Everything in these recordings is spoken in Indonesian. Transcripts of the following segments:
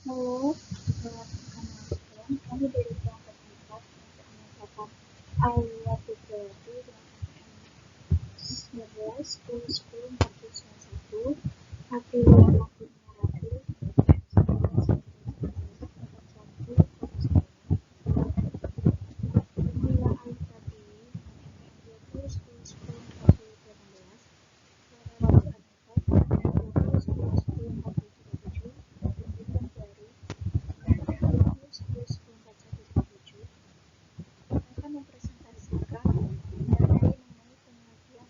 Halo, perkenalkan, kami dari kelompok 4 untuk menyatakan Aulia Fitriati dengan NPM 19 10 10 41 Aprilia Afinia Ratu Mila Alifati dengan NPM 20 10 10 18 Clara Ratu Anifat dengan NPM 20 10 10 47 Bintang Jari dengan NPM 20 10 10 41 akan mempresentasikan materi mengenai penelitian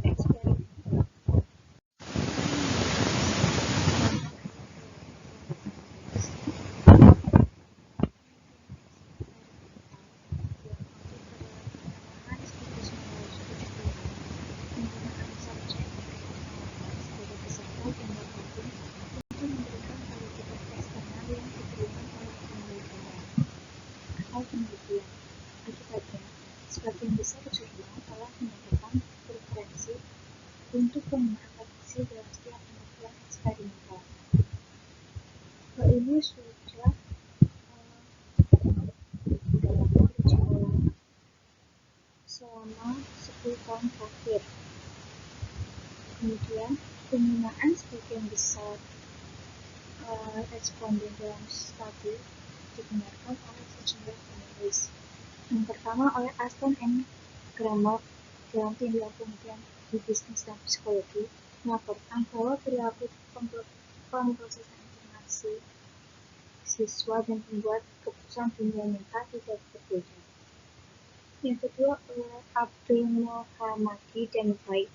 eksperimental. Penggunaan subjek sebagai peserta dan pendamping untuk memberikan kualitas eksternal yang diberikan oleh penelitian atau penelitian. Akibatnya, sebagian besar jurnal telah menyatakan preferensi untuk penggunaan revisi dalam setiap penelitian eksperimental. Hal ini sudah berjalan selama 10 tahun terakhir. Kemudian, penggunaan sebagian besar responden dalam studi dibenarkan oleh sejumlah penulis. Yang pertama oleh Aston and Kramer dalam timbulan penelitian di bisnis dan psikologi melaporkan bahwa perilaku pemrosesan informasi siswa dan pembuat keputusan dunia nyata tidak berbeda. Yang kedua oleh Abdul Mohamadi dan White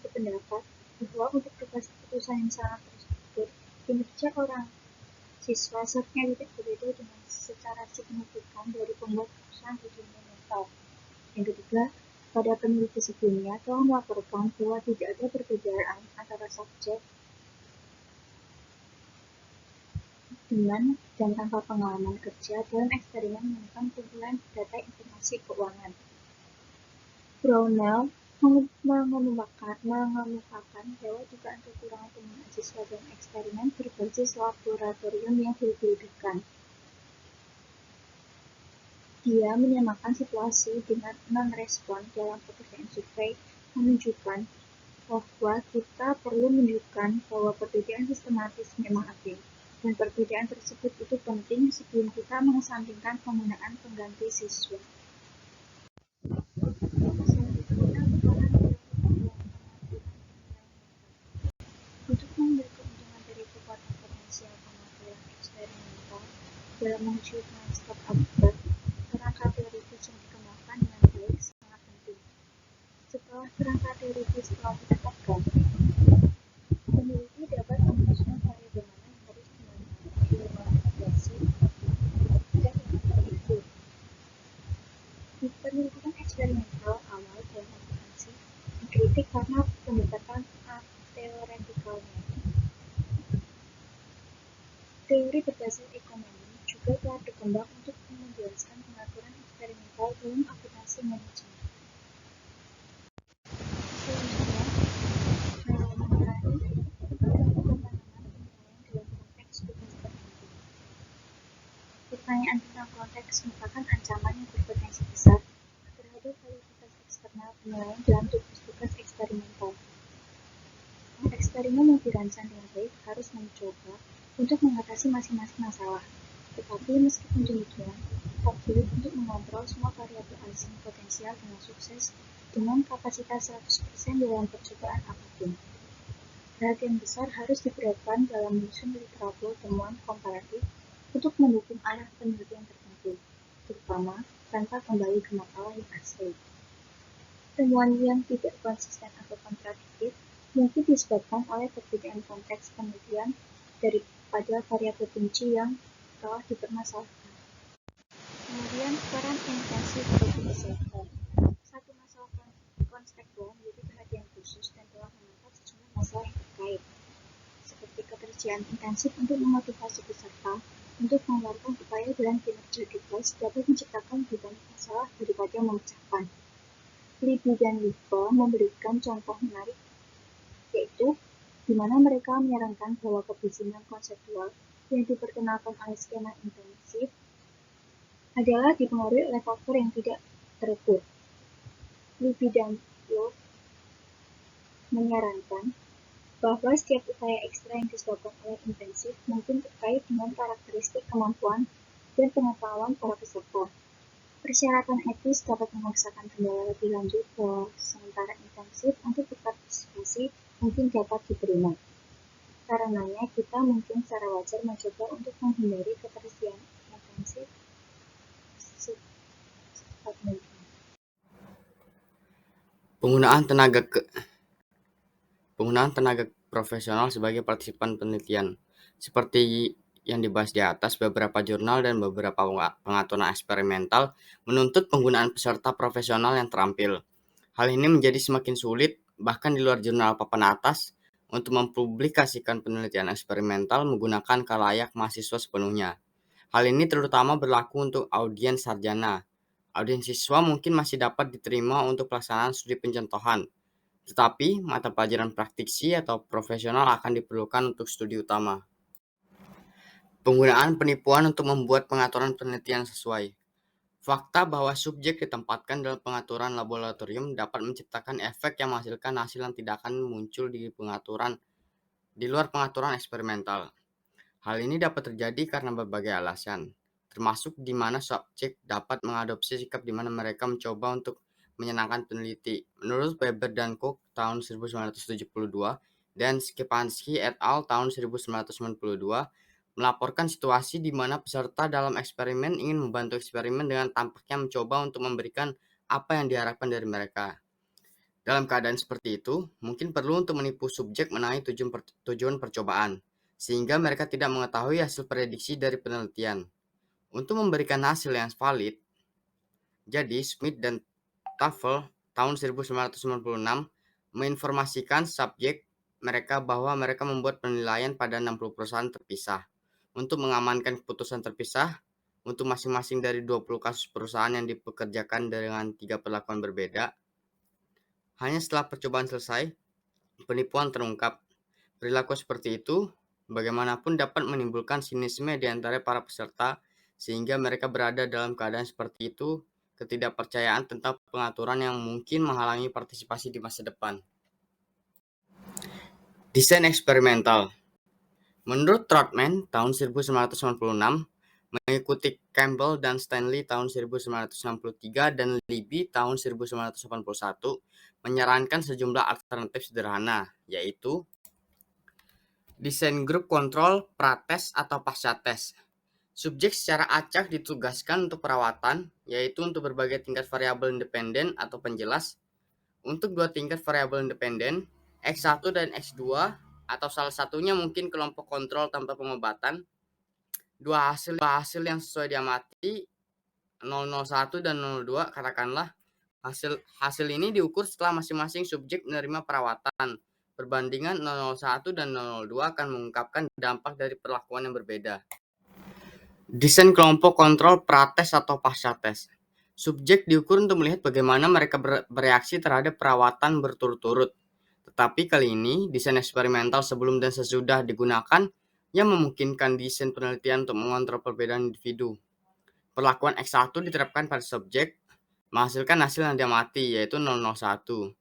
berpendapat bahwa untuk berbagai keputusan yang sangat terstruktur, kinerja orang siswa seharusnya tidak berbeda dengan secara signifikan dari pembuat keputusan di dunia nyata. Yang ketiga, pada peneliti sebelumnya telah melaporkan bahwa tidak ada perbedaan antara subjek dengan dan tanpa pengalaman kerja dalam eksperimen menemukan kumpulan data informasi keuangan. Brownell mengemukakan bahwa dugaan kekurangan penggunaan siswa dalam eksperimen berbasis laboratorium yang dilebih-lebihkan. Dia menyamakan situasi dengan non-respon dalam pekerjaan survei menunjukkan bahwa kita perlu menunjukkan bahwa perbedaan sistematis memang ada, dan perbedaan tersebut itu penting sebelum kita mengesampingkan penggunaan pengganti siswa. Untuk mengambil keuntungan dari kekuatan potensial pengaturan eksperimental dalam mewujudkan stok akibat, kerangka teoritis yang dikembangkan dengan baik sangat penting. Setelah kerangka teoritis telah ditetapkan, peneliti dapat memutuskan variabel mana yang harus dimanipulasi dan itu. Di penelitian eksperimental awal dalam aplikasi dikritik karena pendekatan teoretikalnya. Teori berbasis ekonomi juga telah berkembang untuk menjelaskan pengaturan eksperimental dalam aplikasi manajemen. Selanjutnya, mengenai penanaman penilaian dalam konteks tugas tertentu. Pertanyaan tentang konteks merupakan ancaman yang berpotensi besar terhadap kualitas eksternal penilaian dalam tugas-tugas eksperimental. Eksperimen yang dirancang dengan baik harus mencoba untuk mengatasi masing-masing masalah. Tetapi meskipun demikian, tetap sulit untuk mengontrol semua variabel asing potensial dengan sukses dengan kapasitas 100% dalam percobaan apapun. Perhatian besar harus diberikan dalam menyusun literatur temuan komparatif untuk mendukung arah penelitian tertentu, terutama tanpa kembali ke makalah yang asli. Temuan yang tidak konsisten atau kontradiktif mungkin disebabkan oleh perbedaan konteks penelitian daripada variabel kunci yang telah dipermasalahkan. Kemudian, peran intensif bagi kesehatan. Satu masalah konseptual menjadi perhatian khusus dan telah mengangkat sejumlah masalah yang terkait, seperti ketersediaan intensif untuk memotivasi peserta untuk mengeluarkan upaya dalam kinerja tugas dapat menciptakan lebih banyak masalah daripada memecahkan. Libby dan Lipa memberikan contoh menarik, yaitu di mana mereka menyarankan bahwa kebijinan konseptual yang diperkenalkan oleh skema intensif adalah dipengaruhi oleh faktor yang tidak terukur. Libby dan Love menyarankan bahwa setiap upaya ekstra yang disebabkan oleh intensif mungkin terkait dengan karakteristik kemampuan dan pengetahuan para peserta. Persyaratan etis dapat memaksakan kendala lebih lanjut bahwa sementara intensif untuk berpartisipasi mungkin dapat diterima. Karenanya, kita mungkin secara wajar mencoba untuk menghindari keterisian intensif secepat mungkin. Penggunaan tenaga profesional sebagai partisipan penelitian. Seperti yang dibahas di atas, beberapa jurnal dan beberapa pengaturan eksperimental menuntut penggunaan peserta profesional yang terampil. Hal ini menjadi semakin sulit, bahkan di luar jurnal papan atas, untuk mempublikasikan penelitian eksperimental menggunakan khalayak mahasiswa sepenuhnya. Hal ini terutama berlaku untuk audiens sarjana. Audiens siswa mungkin masih dapat diterima untuk pelaksanaan studi pencontohan, tetapi mata pelajaran praktisi atau profesional akan diperlukan untuk studi utama. Penggunaan penipuan untuk membuat pengaturan penelitian sesuai. Fakta bahwa subjek ditempatkan dalam pengaturan laboratorium dapat menciptakan efek yang menghasilkan hasil yang tidak akan muncul di luar pengaturan eksperimental. Hal ini dapat terjadi karena berbagai alasan, termasuk di mana subjek dapat mengadopsi sikap di mana mereka mencoba untuk menyenangkan peneliti. Menurut Weber dan Cook tahun 1972 dan Stefanski et al. Tahun 1992, melaporkan situasi di mana peserta dalam eksperimen ingin membantu eksperimen dengan tampaknya mencoba untuk memberikan apa yang diharapkan dari mereka. Dalam keadaan seperti itu, mungkin perlu untuk menipu subjek mengenai tujuan percobaan, sehingga mereka tidak mengetahui hasil prediksi dari penelitian. Untuk memberikan hasil yang valid, jadi Smith dan Tafel tahun 1996 menginformasikan subjek mereka bahwa mereka membuat penilaian pada 60 perusahaan terpisah. Untuk mengamankan keputusan terpisah, untuk masing-masing dari 20 kasus perusahaan yang dipekerjakan dengan 3 perlakuan berbeda, hanya setelah percobaan selesai, penipuan terungkap. Perilaku seperti itu bagaimanapun dapat menimbulkan sinisme di antara para peserta, sehingga mereka berada dalam keadaan seperti itu, ketidakpercayaan tentang pengaturan yang mungkin menghalangi partisipasi di masa depan. Desain eksperimental. Menurut Trotman tahun 1996, mengikuti Campbell dan Stanley tahun 1963 dan Libby tahun 1981, menyarankan sejumlah alternatif sederhana, yaitu desain grup kontrol, prates atau pasca tes. Subjek secara acak ditugaskan untuk perawatan, yaitu untuk berbagai tingkat variabel independen atau penjelas. Untuk dua tingkat variabel independen, X1 dan X2, atau salah satunya mungkin kelompok kontrol tanpa pengobatan. Dua hasil yang sesuai diamati, 001 dan 02, katakanlah. Hasil ini diukur setelah masing-masing subjek menerima perawatan. Perbandingan 001 dan 002 akan mengungkapkan dampak dari perlakuan yang berbeda. Desain kelompok kontrol prates atau pasca tes. Subjek diukur untuk melihat bagaimana mereka bereaksi terhadap perawatan berturut-turut. Tetapi kali ini, desain eksperimental sebelum dan sesudah digunakan yang memungkinkan desain penelitian untuk mengontrol perbedaan individu. Perlakuan X1 diterapkan pada subjek, menghasilkan hasil yang diamati, yaitu 001.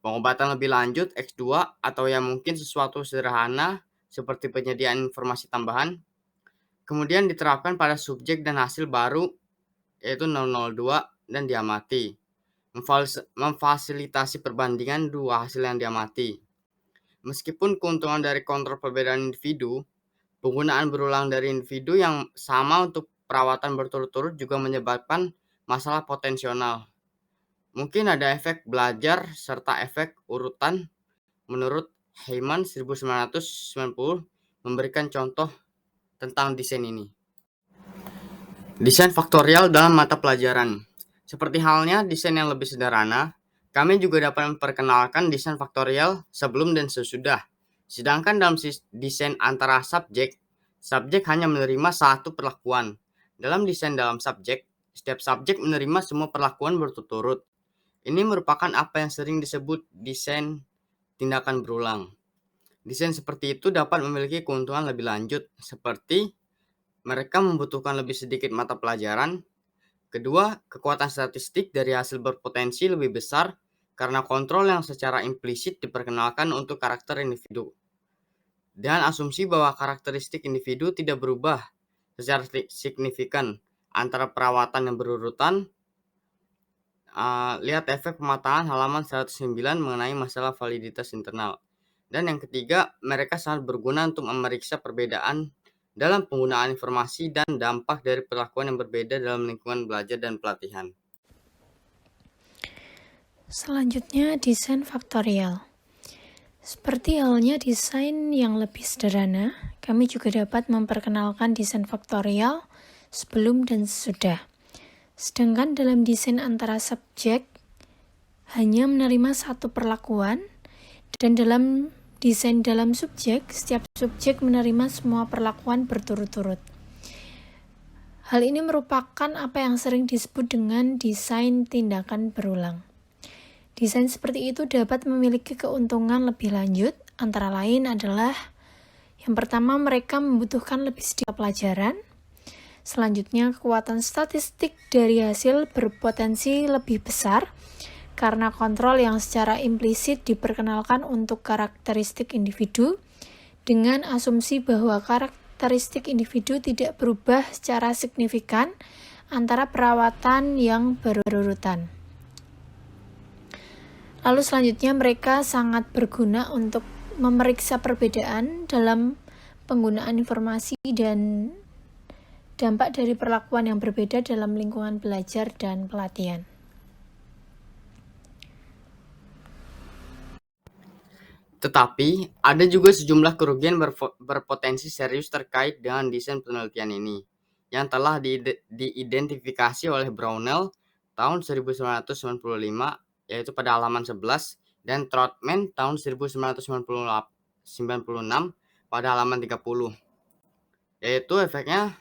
Pengobatan lebih lanjut X2 atau yang mungkin sesuatu sederhana seperti penyediaan informasi tambahan, kemudian diterapkan pada subjek dan hasil baru, yaitu 002 dan diamati, memfasilitasi perbandingan dua hasil yang diamati. Meskipun keuntungan dari kontrol perbedaan individu, penggunaan berulang dari individu yang sama untuk perawatan berturut-turut juga menyebabkan masalah potensial. Mungkin ada efek belajar serta efek urutan. Menurut Heyman 1990 memberikan contoh tentang desain ini. Desain faktorial dalam mata pelajaran. Seperti halnya desain yang lebih sederhana, kami juga dapat memperkenalkan desain faktorial sebelum dan sesudah. Sedangkan dalam desain antara subjek hanya menerima satu perlakuan. Dalam desain dalam subjek, setiap subjek menerima semua perlakuan berturut-turut. Ini merupakan apa yang sering disebut desain tindakan berulang. Desain seperti itu dapat memiliki keuntungan lebih lanjut, seperti mereka membutuhkan lebih sedikit mata pelajaran. Kedua, kekuatan statistik dari hasil berpotensi lebih besar karena kontrol yang secara implisit diperkenalkan untuk karakter individu. Dan asumsi bahwa karakteristik individu tidak berubah secara signifikan antara perawatan yang berurutan. Lihat efek pematangan halaman 109 mengenai masalah validitas internal. Dan yang ketiga, mereka sangat berguna untuk memeriksa perbedaan dalam penggunaan informasi dan dampak dari perlakuan yang berbeda dalam lingkungan belajar dan pelatihan. Selanjutnya, desain faktorial. Seperti halnya desain yang lebih sederhana, kami juga dapat memperkenalkan desain faktorial sebelum dan sesudah. Sedangkan dalam desain antara subjek hanya menerima satu perlakuan, dan dalam desain dalam subjek, setiap subjek menerima semua perlakuan berturut-turut. Hal ini merupakan apa yang sering disebut dengan desain tindakan berulang. Desain seperti itu dapat memiliki keuntungan lebih lanjut, antara lain adalah yang pertama, mereka membutuhkan lebih sedikit pelajaran. Selanjutnya, kekuatan statistik dari hasil berpotensi lebih besar karena kontrol yang secara implisit diperkenalkan untuk karakteristik individu dengan asumsi bahwa karakteristik individu tidak berubah secara signifikan antara perawatan yang berurutan. Lalu selanjutnya, mereka sangat berguna untuk memeriksa perbedaan dalam penggunaan informasi dan dampak dari perlakuan yang berbeda dalam lingkungan belajar dan pelatihan. Tetapi, ada juga sejumlah kerugian berpotensi serius terkait dengan desain penelitian ini, yang telah diidentifikasi oleh Brownell tahun 1995, yaitu pada halaman 11, dan Trotman tahun 1996 pada halaman 30, yaitu efeknya.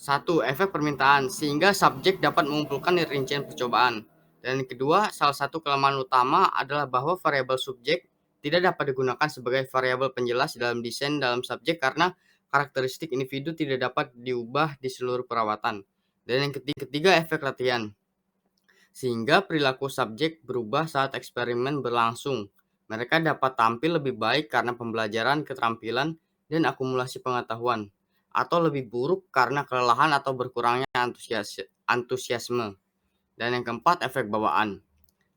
1. Efek permintaan, sehingga subjek dapat mengumpulkan rincian percobaan. Dan kedua, salah satu kelemahan utama adalah bahwa variabel subjek tidak dapat digunakan sebagai variabel penjelas dalam desain dalam subjek karena karakteristik individu tidak dapat diubah di seluruh perawatan. Dan yang ketiga, efek latihan, sehingga perilaku subjek berubah saat eksperimen berlangsung. Mereka dapat tampil lebih baik karena pembelajaran keterampilan dan akumulasi pengetahuan, atau lebih buruk karena kelelahan atau berkurangnya antusiasme. Dan yang keempat, efek bawaan,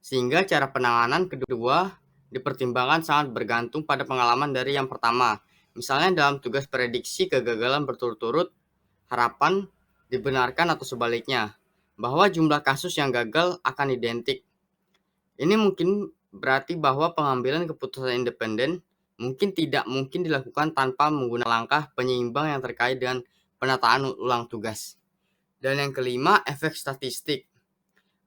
sehingga cara penanganan kedua dipertimbangkan sangat bergantung pada pengalaman dari yang pertama. Misalnya dalam tugas prediksi kegagalan berturut-turut, harapan dibenarkan atau sebaliknya, bahwa jumlah kasus yang gagal akan identik. Ini mungkin berarti bahwa pengambilan keputusan independen mungkin tidak mungkin dilakukan tanpa menggunakan langkah penyeimbang yang terkait dengan penataan ulang tugas. Dan yang kelima, efek statistik.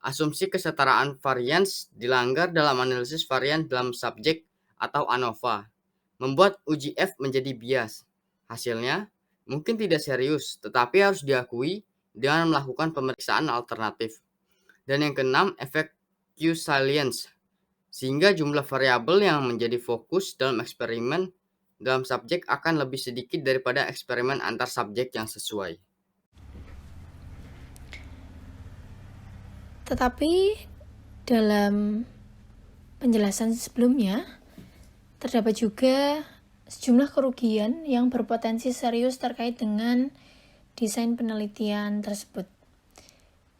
Asumsi kesetaraan varians dilanggar dalam analisis varian dalam subjek atau ANOVA, membuat uji F menjadi bias. Hasilnya mungkin tidak serius, tetapi harus diakui dengan melakukan pemeriksaan alternatif. Dan yang keenam, efek Q-salience, sehingga jumlah variabel yang menjadi fokus dalam eksperimen dalam subjek akan lebih sedikit daripada eksperimen antar subjek yang sesuai. Tetapi dalam penjelasan sebelumnya, terdapat juga sejumlah kerugian yang berpotensi serius terkait dengan desain penelitian tersebut.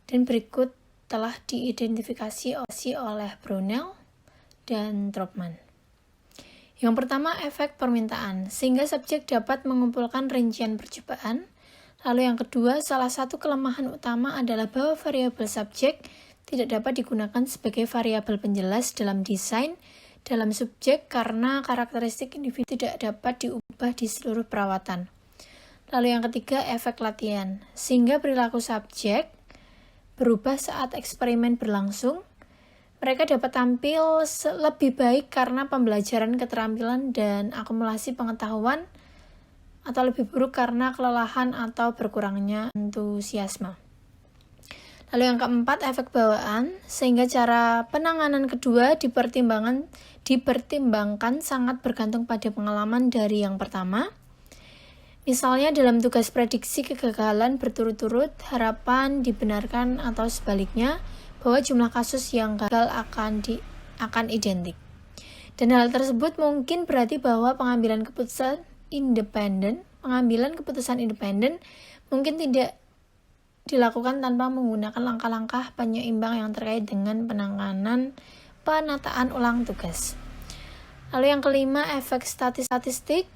Dan berikut telah diidentifikasi oleh Brownell dan Trotman. Yang pertama, efek permintaan, sehingga subjek dapat mengumpulkan rincian percobaan. Lalu yang kedua, salah satu kelemahan utama adalah bahwa variabel subjek tidak dapat digunakan sebagai variabel penjelas dalam desain dalam subjek karena karakteristik individu tidak dapat diubah di seluruh perawatan. Lalu yang ketiga, efek latihan, sehingga perilaku subjek berubah saat eksperimen berlangsung. Mereka dapat tampil lebih baik karena pembelajaran keterampilan dan akumulasi pengetahuan, atau lebih buruk karena kelelahan atau berkurangnya antusiasme. Lalu yang keempat, efek bawaan, sehingga cara penanganan kedua dipertimbangkan sangat bergantung pada pengalaman dari yang pertama. Misalnya dalam tugas prediksi kegagalan berturut-turut, harapan dibenarkan atau sebaliknya, bahwa jumlah kasus yang gagal akan identik. Dan hal tersebut mungkin berarti bahwa pengambilan keputusan independen mungkin tidak dilakukan tanpa menggunakan langkah-langkah penyeimbang yang terkait dengan penataan ulang tugas. Lalu yang kelima, efek statistik.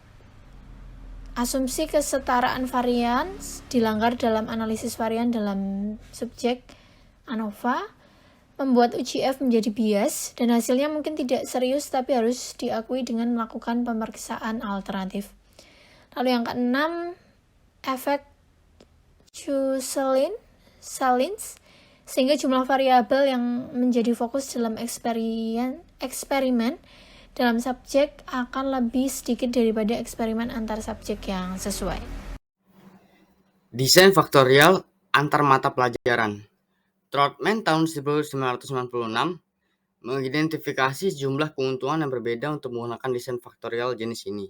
Asumsi kesetaraan varian dilanggar dalam analisis varian dalam subjek ANOVA, membuat UGF menjadi bias, dan hasilnya mungkin tidak serius tapi harus diakui dengan melakukan pemeriksaan alternatif. Lalu yang keenam, efek Salins, sehingga jumlah variabel yang menjadi fokus dalam eksperimen dalam subjek akan lebih sedikit daripada eksperimen antar subjek yang sesuai. Desain faktorial antar mata pelajaran. Trotman tahun 1996 mengidentifikasi sejumlah keuntungan yang berbeda untuk menggunakan desain faktorial jenis ini.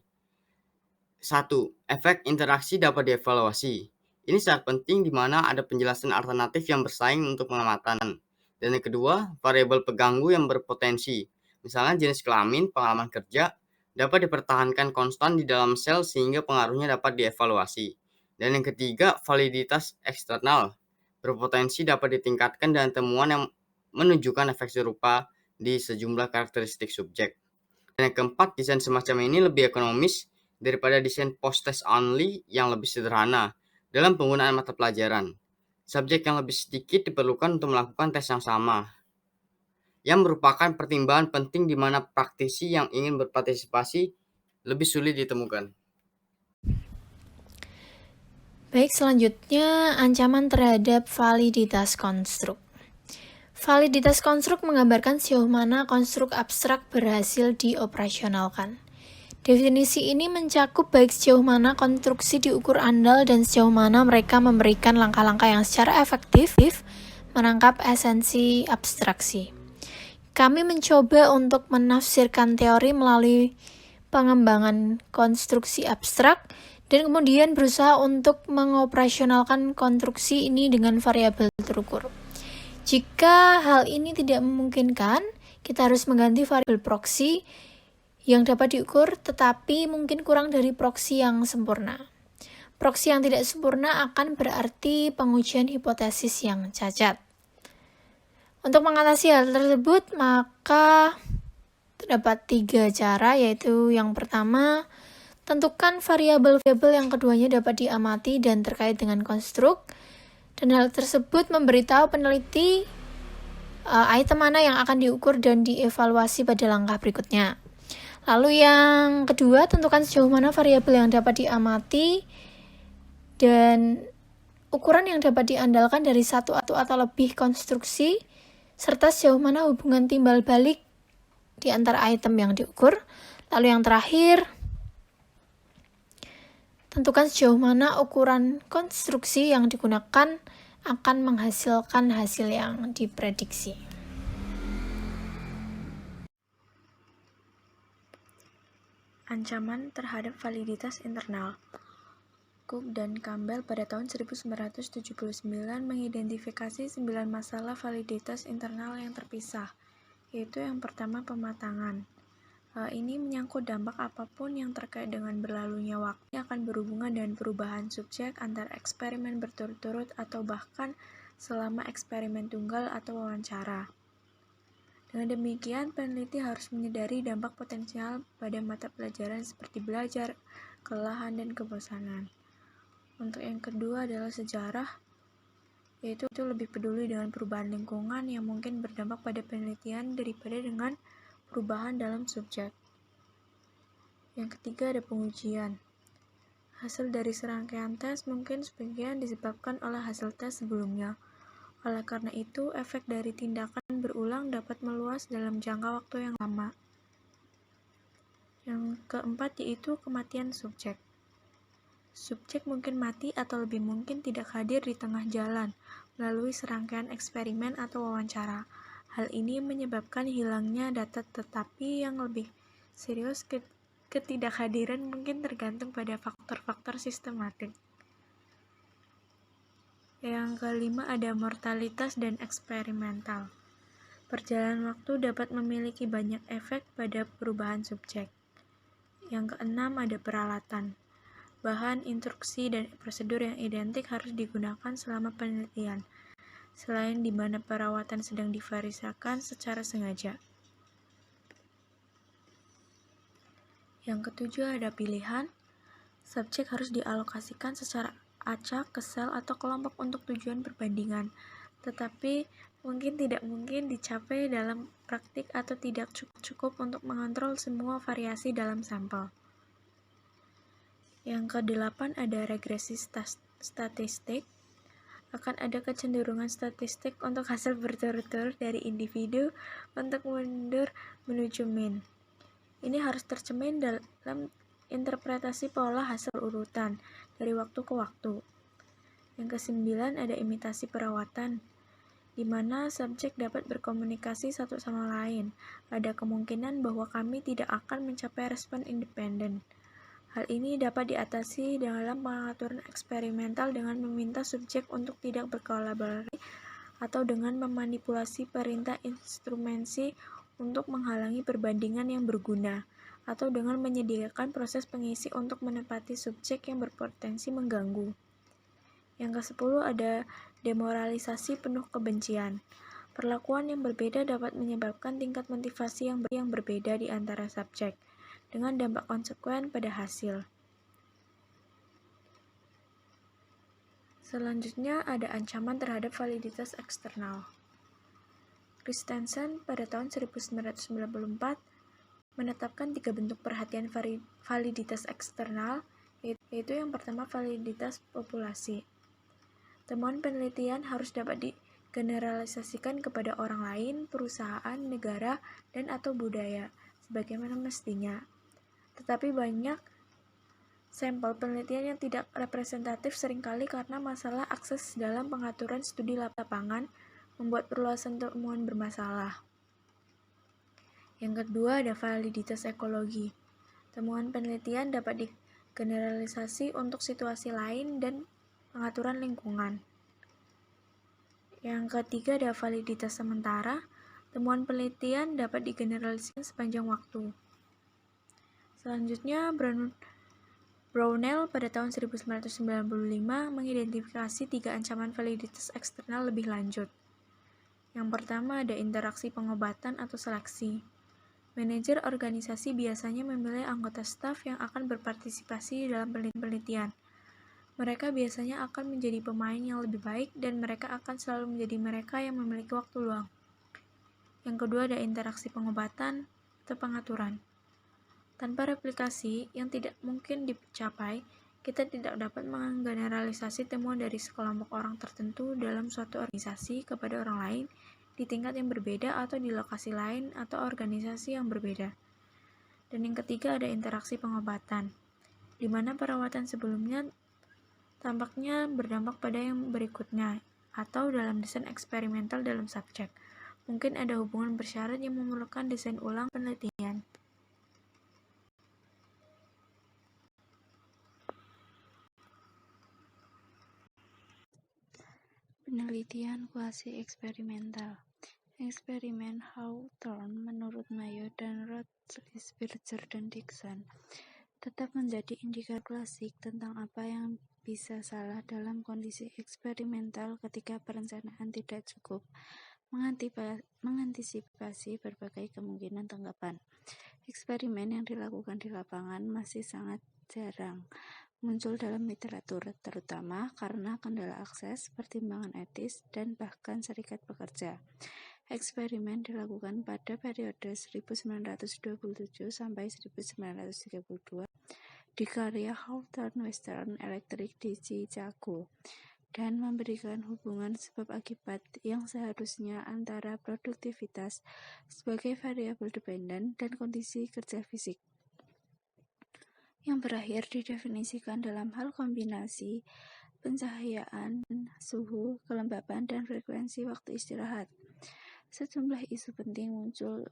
1. Efek interaksi dapat dievaluasi. Ini sangat penting di mana ada penjelasan alternatif yang bersaing untuk pengamatan. Dan yang kedua, variabel pengganggu yang berpotensi. Misalnya jenis kelamin, pengalaman kerja, dapat dipertahankan konstan di dalam sel sehingga pengaruhnya dapat dievaluasi. Dan yang ketiga, validitas eksternal. Berpotensi dapat ditingkatkan dan temuan yang menunjukkan efek serupa di sejumlah karakteristik subjek. Dan yang keempat, desain semacam ini lebih ekonomis daripada desain post-test only yang lebih sederhana dalam penggunaan mata pelajaran. Subjek yang lebih sedikit diperlukan untuk melakukan tes yang sama, yang merupakan pertimbangan penting di mana praktisi yang ingin berpartisipasi lebih sulit ditemukan. Baik, selanjutnya ancaman terhadap validitas konstruk. Validitas konstruk menggambarkan sejauh mana konstruk abstrak berhasil dioperasionalkan. Definisi ini mencakup baik sejauh mana konstruksi diukur andal dan sejauh mana mereka memberikan langkah-langkah yang secara efektif menangkap esensi abstraksi. Kami mencoba untuk menafsirkan teori melalui pengembangan konstruksi abstrak dan kemudian berusaha untuk mengoperasionalkan konstruksi ini dengan variabel terukur. Jika hal ini tidak memungkinkan, kita harus mengganti variabel proksi yang dapat diukur tetapi mungkin kurang dari proksi yang sempurna. Proksi yang tidak sempurna akan berarti pengujian hipotesis yang cacat. Untuk mengatasi hal tersebut, maka terdapat 3 cara, yaitu yang pertama, tentukan variabel-variabel yang keduanya dapat diamati dan terkait dengan konstruk, dan hal tersebut memberitahu peneliti item mana yang akan diukur dan dievaluasi pada langkah berikutnya. Lalu yang kedua, tentukan sejauh mana variabel yang dapat diamati dan ukuran yang dapat diandalkan dari satu atau lebih konstruksi, serta sejauh mana hubungan timbal balik di antara item yang diukur. Lalu yang terakhir, tentukan sejauh mana ukuran konstruksi yang digunakan akan menghasilkan hasil yang diprediksi. Ancaman terhadap validitas internal. Cook dan Campbell pada tahun 1979 mengidentifikasi 9 masalah validitas internal yang terpisah, yaitu yang pertama, pematangan. Ini menyangkut dampak apapun yang terkait dengan berlalunya waktu yang akan berhubungan dengan perubahan subjek antar eksperimen berturut-turut atau bahkan selama eksperimen tunggal atau wawancara. Dengan demikian, peneliti harus menyadari dampak potensial pada mata pelajaran seperti belajar, kelelahan, dan kebosanan. Untuk yang kedua adalah sejarah, yaitu lebih peduli dengan perubahan lingkungan yang mungkin berdampak pada penelitian daripada dengan perubahan dalam subjek. Yang ketiga ada pengujian. Hasil dari serangkaian tes mungkin sebagian disebabkan oleh hasil tes sebelumnya. Oleh karena itu, efek dari tindakan berulang dapat meluas dalam jangka waktu yang lama. Yang keempat yaitu kematian subjek. Subjek mungkin mati atau lebih mungkin tidak hadir di tengah jalan, melalui serangkaian eksperimen atau wawancara. Hal ini menyebabkan hilangnya data, tetapi yang lebih serius, ketidakhadiran mungkin tergantung pada faktor-faktor sistematik. Yang kelima ada mortalitas dan eksperimental. Perjalanan waktu dapat memiliki banyak efek pada perubahan subjek. Yang keenam ada peralatan. Bahan, instruksi, dan prosedur yang identik harus digunakan selama penelitian, selain di mana perawatan sedang divarisakan secara sengaja. Yang ketujuh ada pilihan. Subjek harus dialokasikan secara acak ke sel atau kelompok untuk tujuan perbandingan, tetapi mungkin tidak mungkin dicapai dalam praktik atau tidak cukup untuk mengontrol semua variasi dalam sampel. Yang kedelapan ada regresi statistik. Akan ada kecenderungan statistik untuk hasil berturut-turut dari individu untuk mundur menuju mean. Ini harus tercermin dalam interpretasi pola hasil urutan dari waktu ke waktu. Yang kesembilan ada imitasi perawatan, di mana subjek dapat berkomunikasi satu sama lain. Ada kemungkinan bahwa kami tidak akan mencapai respon independen. Hal ini dapat diatasi dalam pengaturan eksperimental dengan meminta subjek untuk tidak berkolaborasi atau dengan memanipulasi perintah instrumensi untuk menghalangi perbandingan yang berguna, atau dengan menyediakan proses pengisi untuk menepati subjek yang berpotensi mengganggu. Yang ke-10 ada demoralisasi penuh kebencian. Perlakuan yang berbeda dapat menyebabkan tingkat motivasi yang berbeda di antara subjek, dengan dampak konsekuen pada hasil. Selanjutnya ada ancaman terhadap validitas eksternal. Christensen pada tahun 1994 menetapkan 3 bentuk perhatian validitas eksternal, yaitu yang pertama validitas populasi. Temuan penelitian harus dapat digeneralisasikan kepada orang lain, perusahaan, negara, dan atau budaya, sebagaimana mestinya. Tetapi banyak sampel penelitian yang tidak representatif seringkali karena masalah akses dalam pengaturan studi lapangan membuat perluasan temuan bermasalah. Yang kedua ada validitas ekologi. Temuan penelitian dapat digeneralisasi untuk situasi lain dan pengaturan lingkungan. Yang ketiga ada validitas sementara. Temuan penelitian dapat digeneralisasikan sepanjang waktu. Selanjutnya, Brownell pada tahun 1995 mengidentifikasi 3 ancaman validitas eksternal lebih lanjut. Yang pertama ada interaksi pengobatan atau seleksi. Manajer organisasi biasanya memilih anggota staf yang akan berpartisipasi dalam penelitian. Mereka biasanya akan menjadi pemain yang lebih baik dan mereka akan selalu menjadi mereka yang memiliki waktu luang. Yang kedua ada interaksi pengobatan atau pengaturan. Tanpa replikasi yang tidak mungkin dicapai, kita tidak dapat menggeneralisasi temuan dari sekelompok orang tertentu dalam suatu organisasi kepada orang lain di tingkat yang berbeda atau di lokasi lain atau organisasi yang berbeda. Dan yang ketiga ada interaksi pengobatan, di mana perawatan sebelumnya tampaknya berdampak pada yang berikutnya, atau dalam desain eksperimental dalam subjek. Mungkin ada hubungan bersyarat yang memerlukan desain ulang penelitian. Penelitian kuasi eksperimental. Eksperimen Hawthorne menurut Mayo dan Routledge, Berger dan Dixon tetap menjadi indikator klasik tentang apa yang bisa salah dalam kondisi eksperimental ketika perencanaan tidak cukup mengantisipasi berbagai kemungkinan tanggapan. Eksperimen yang dilakukan di lapangan masih sangat jarang muncul dalam literatur, terutama karena kendala akses, pertimbangan etis, dan bahkan serikat pekerja. Eksperimen dilakukan pada periode 1927 sampai 1932 di karya Hawthorne Western Electric di Chicago dan memberikan hubungan sebab akibat yang seharusnya antara produktivitas sebagai variabel dependen dan kondisi kerja fisik, yang berakhir didefinisikan dalam hal kombinasi pencahayaan, suhu, kelembapan, dan frekuensi waktu istirahat. Sejumlah isu penting muncul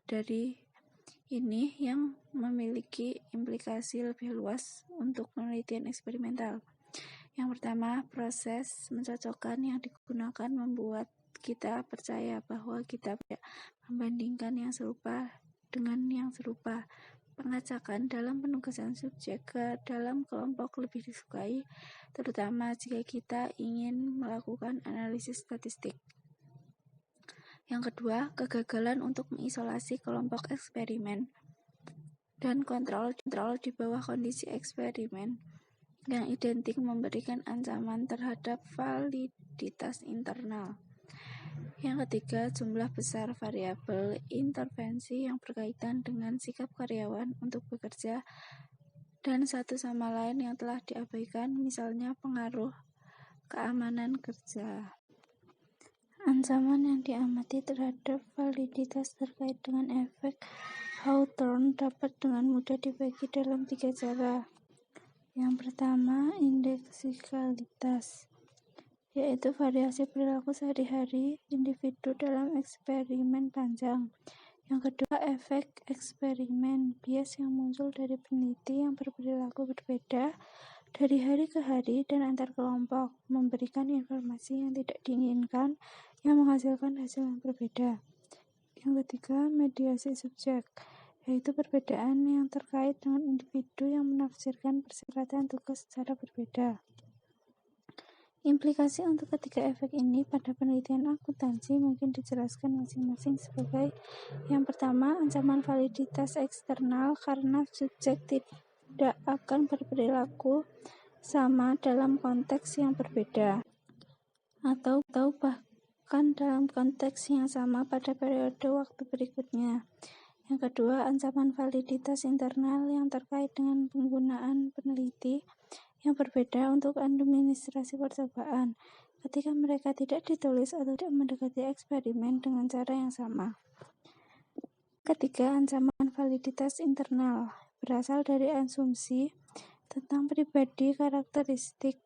dari ini yang memiliki implikasi lebih luas untuk penelitian eksperimental. Yang pertama, proses mencocokkan yang digunakan membuat kita percaya bahwa kita membandingkan yang serupa dengan yang serupa. Pengacakan dalam penugasan subjek ke dalam kelompok lebih disukai, terutama jika kita ingin melakukan analisis statistik. Yang kedua, kegagalan untuk mengisolasi kelompok eksperimen dan kontrol di bawah kondisi eksperimen yang identik memberikan ancaman terhadap validitas internal. Yang ketiga, jumlah besar variabel intervensi yang berkaitan dengan sikap karyawan untuk bekerja dan satu sama lain yang telah diabaikan, misalnya pengaruh keamanan kerja. Ancaman yang diamati terhadap validitas terkait dengan efek Hawthorne dapat dengan mudah dibagi dalam 3 cara. Yang pertama, indeksikalitas, yaitu variasi perilaku sehari-hari individu dalam eksperimen panjang. Yang kedua, efek eksperimen, bias yang muncul dari peneliti yang berperilaku berbeda dari hari ke hari dan antar kelompok, memberikan informasi yang tidak diinginkan yang menghasilkan hasil yang berbeda. Yang ketiga, mediasi subjek, yaitu perbedaan yang terkait dengan individu yang menafsirkan persyaratan tugas secara berbeda. Implikasi untuk ketiga efek ini pada penelitian akuntansi mungkin dijelaskan masing-masing sebagai: yang pertama, ancaman validitas eksternal karena subjek tidak akan berperilaku sama dalam konteks yang berbeda, atau bahkan dalam konteks yang sama pada periode waktu berikutnya. Yang kedua, ancaman validitas internal yang terkait dengan penggunaan peneliti yang berbeda untuk administrasi percobaan, ketika mereka tidak ditulis atau tidak mendekati eksperimen dengan cara yang sama. Ketiga, ancaman validitas internal berasal dari asumsi tentang pribadi, karakteristik,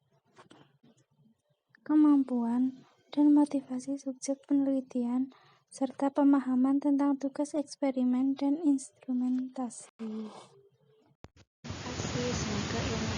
kemampuan, dan motivasi subjek penelitian, serta pemahaman tentang tugas eksperimen dan instrumentasi. Terima kasih, semoga ilmu